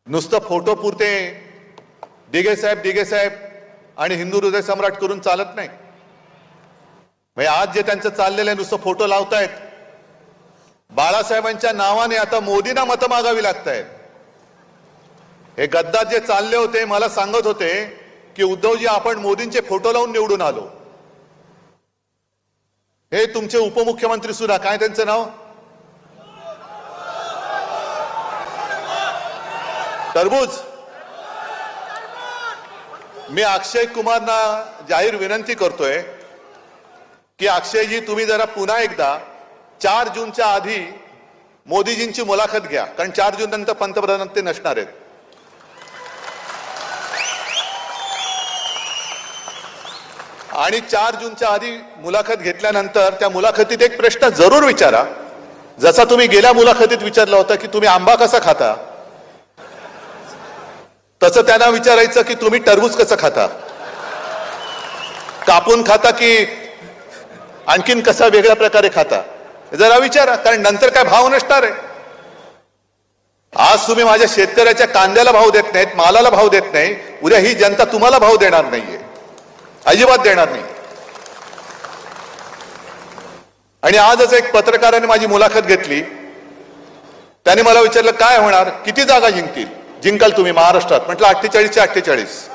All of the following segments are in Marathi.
नुसतं फोटो पुरते दिघे साहेब आणि हिंदू हृदय सम्राट करून चालत नाही। म्हणजे आज जे त्यांचं चाललेलं आहे नुसतं फोटो लावतायत, बाळासाहेबांच्या नावाने आता मोदींना मतं मागावी लागतायत। हे गद्दार जे चालले होते मला सांगत होते की उद्धवजी आपण मोदींचे फोटो लावून निवडून आलो। हे तुमचे उपमुख्यमंत्री सुद्धा, काय त्यांचं नाव, टरबूज, मी अक्षय कुमारना जाहीर विनंती करतोय की अक्षयजी तुम्ही जरा पुन्हा एकदा 4 जूनच्या आधी मोदीजींची मुलाखत घ्या, कारण 4 जून नंतर पंतप्रधान ते नसणार आहेत। आणि 4 जूनच्या आधी मुलाखत घेतल्यानंतर त्या मुलाखतीत एक प्रश्न जरूर विचारा, जसा तुम्ही गेल्या मुलाखतीत विचारला होता की तुम्ही आंबा कसा खाता, तसं त्यांना विचारायचं की तुम्ही टरबूज कसं खाता, कापून खाता की आणखीन कसा वेगळ्या प्रकारे खाता, जरा विचारा, कारण नंतर काय भाव नसणार आहे। आज तुम्ही माझ्या शेतकऱ्याच्या कांद्याला भाव देत नाहीत, मालाला भाव देत नाही, उद्या ही जनता तुम्हाला भाव देणार नाहीये, अजिबात देणार नाही। आणि आजच एक पत्रकाराने माझी मुलाखत घेतली, त्याने मला विचारलं काय होणार, किती जागा जिंकाल तुम्ही महाराष्ट्रात, म्हटलं 48च्या 48।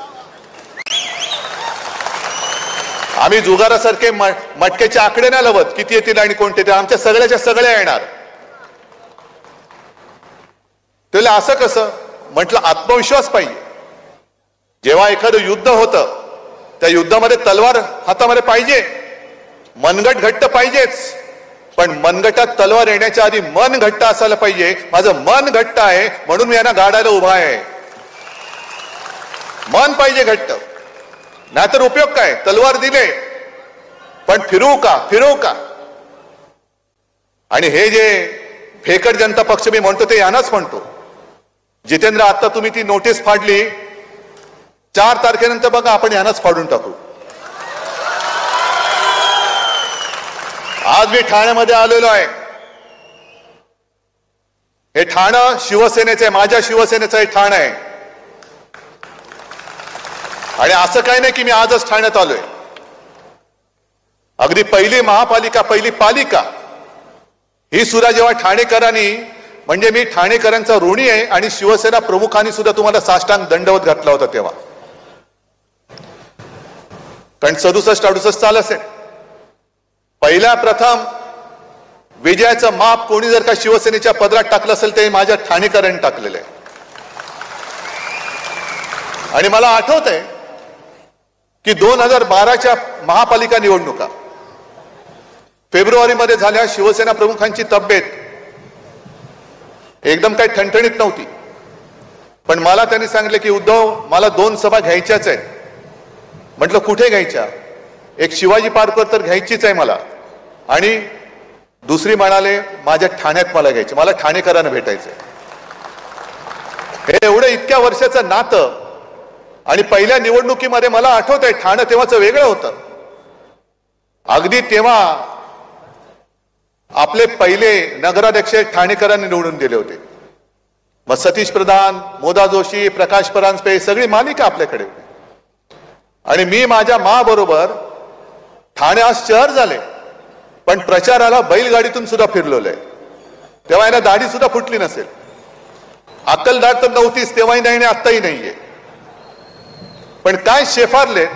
आम्ही जुगारासारखे मटक्याचे आकडे नाही लावत किती येतील आणि कोणते ते, आमच्या सगळ्याच्या सगळ्या येणार। त्याला असं कसं, म्हटलं आत्मविश्वास पाहिजे। जेव्हा एखादं युद्ध होतं त्या युद्धामध्ये तलवार हातामध्ये पाहिजे, मनगट घट्ट पाहिजेच, पण मनगटात तलवार येण्याच्या आधी मन घट्ट असायला पाहिजे। माझं मन घट्ट आहे म्हणून मी यांना गाडायला उभा आहे, मन पाहिजे घट्ट, नाहीतर उपयोग काय, तलवार दिले पण फिरवू का। आणि हे जे फेकट जनता पक्ष मी म्हणतो ते यांनाच म्हणतो। जितेंद्र आता तुम्ही ती नोटीस फाडली, 4 तारखेनंतर बघा आपण यांनाच फाडून टाकू। आज मी ठाण्यामध्ये आलेलो आहे, हे ठाणं शिवसेनेचं आहे, माझ्या शिवसेनेचं हे ठाणं आहे। आणि असं काही नाही की मी आजच ठाण्यात आलोय, अगदी पहिली महापालिका, पहिली पालिका ही सुद्धा जेव्हा ठाणेकरांनी, म्हणजे मी ठाणेकरांचा ऋणी आहे आणि शिवसेना प्रमुखांनी सुद्धा तुम्हाला साष्टांग दंडवत घातला होता तेव्हा, कारण 67-68 चाल असेल। पहिल्या प्रथम विजयाचं माप कोणी जर का शिवसेनेच्या पदरात टाकलं असेल ते माझ्या ठाणेकरांनी टाकलेलं आहे। आणि मला आठवत आहे की 2012च्या महापालिका निवडणुका फेब्रुवारीमध्ये झाल्या, शिवसेना प्रमुखांची तब्येत एकदम काही ठणठणीत नव्हती, पण मला त्यांनी सांगितलं की उद्धव मला 2 सभा घ्यायच्याच आहेत। म्हटलं कुठे घ्यायच्या, एक शिवाजी पार्कवर तर घ्यायचीच आहे मला, आणि दुसरी म्हणाले माझ्या ठाण्यात मला घ्यायची, मला ठाणेकरांना भेटायचंय। हे एवढं इतक्या वर्षाचं नातं, आणि पहिल्या निवडणुकीमध्ये मला आठवत आहे ठाणं तेव्हाचं वेगळं होतं। अगदी तेव्हा आपले पहिले नगराध्यक्ष ठाणेकरांनी निवडून दिले होते, मग सतीश प्रधान, मोदा जोशी, प्रकाश परांजपे सगळी मालिका आपल्याकडे होती। आणि मी माझ्या बरोबर ठाणे आज शहर झाले, पण प्रचाराला बैलगाडीतून सुद्धा फिरलोय। तेव्हा यांना दाढी सुद्धा फुटली नसेल, अक्कलदाढ तर नव्हतीच तेव्हाही नाही आणि आत्ताही नाहीये, पण काय शेफारले।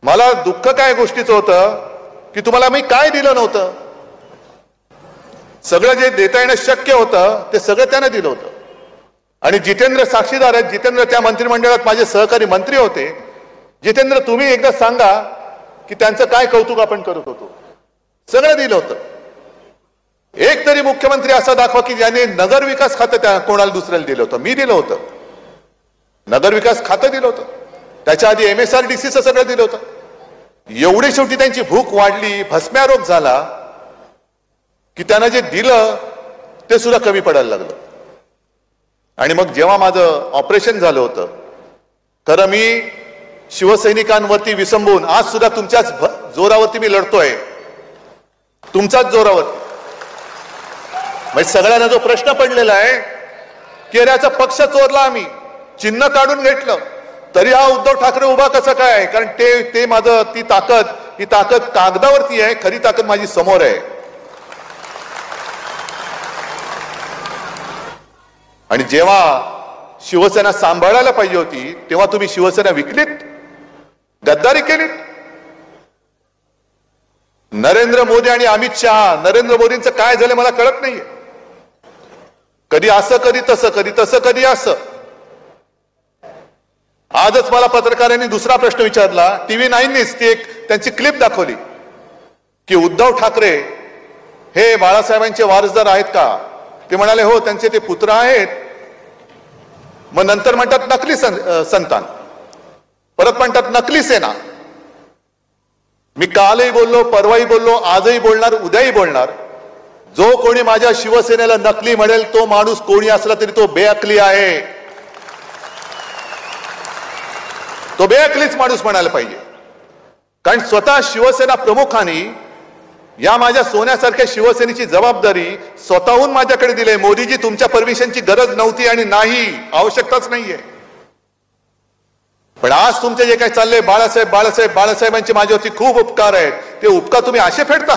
मला दुःख काय गोष्टीचं होतं की तुम्हाला मी काय दिलं नव्हतं, सगळं जे देता येणं शक्य होतं ते सगळं त्यानं दिलं होतं। आणि जितेंद्र साक्षीदार आहेत, जितेंद्र त्या मंत्रिमंडळात माझे सहकारी मंत्री होते। जितेंद्र तुम्ही एकदा सांगा की त्यांचं काय कौतुक आपण करत होतो, सगळं दिलं होतं। एक तरी मुख्यमंत्री असा दाखवा की ज्याने नगर विकास खातं त्या कोणाला दुसऱ्याला दिलं होतं, मी दिलं होतं, नगर विकास खातं दिलं होतं, त्याच्या आधी MSRDCचं सगळं दिलं होतं। एवढी शेवटी त्यांची भूक वाढली, भस्म्यारोग झाला की त्यांना जे दिलं ते सुद्धा कमी पडायला लागलं। आणि मग जेव्हा माझं ऑपरेशन झालं होतं, खरं मी शिवसैनिकांवरती विसंबून आज सुद्धा तुमच्याच जोरावरती मी लढतोय, तुमच्याच जोरावर। म्हणजे सगळ्यांना जो प्रश्न पडलेला आहे केऱ्याचा पक्ष चोरला आम्ही, चिन्ह काढून घेतलं, तरी हा उद्धव ठाकरे उभा कसं काय? कारण ते माझं ही ताकद कागदावरती आहे, खरी ताकद माझी समोर आहे. आणि जेव्हा शिवसेना सांभाळायला पाहिजे होती तेव्हा तुम्ही शिवसेना विकलीत, गद्दारी केलीत. नरेंद्र मोदी आणि अमित शहा, नरेंद्र मोदींचं काय झालं मला कळत नाहीये. कधी असं कधी तसं, कधी तसं कधी असं. आजच मला पत्रकारांनी दुसरा प्रश्न विचारला, TV9नीच ती एक त्यांची क्लिप दाखवली की उद्धव ठाकरे हे बाळासाहेबांचे वारसदार आहेत का? ते म्हणाले हो, त्यांचे ते पुत्र आहेत. मग नंतर म्हणतात नकली संतान, परत म्हणतात नकली सेना. मी कालही बोललो, परवाही बोललो, आजही बोलणार, उद्याही बोलणार. जो कोणी माझ्या शिवसेनेला नकली म्हणेल तो माणूस कोणी असला तरी तो बेअकली आहे. तो बेअकलीच माणूस म्हणायला पाहिजे. कारण स्वतः शिवसेना प्रमुखांनी या माझ्या सोन्यासारख्या शिवसेनेची जबाबदारी स्वतःहून माझ्याकडे दिली. मोदीजी तुमच्या परमिशनची गरज नव्हती आणि नाही, आवश्यकताच नाहीये. पण आज तुमचे जे काही चाललंय, बाळासाहेबांचे माझ्यावरती खूप उपकार आहेत, ते उपकार तुम्ही असे फेडता?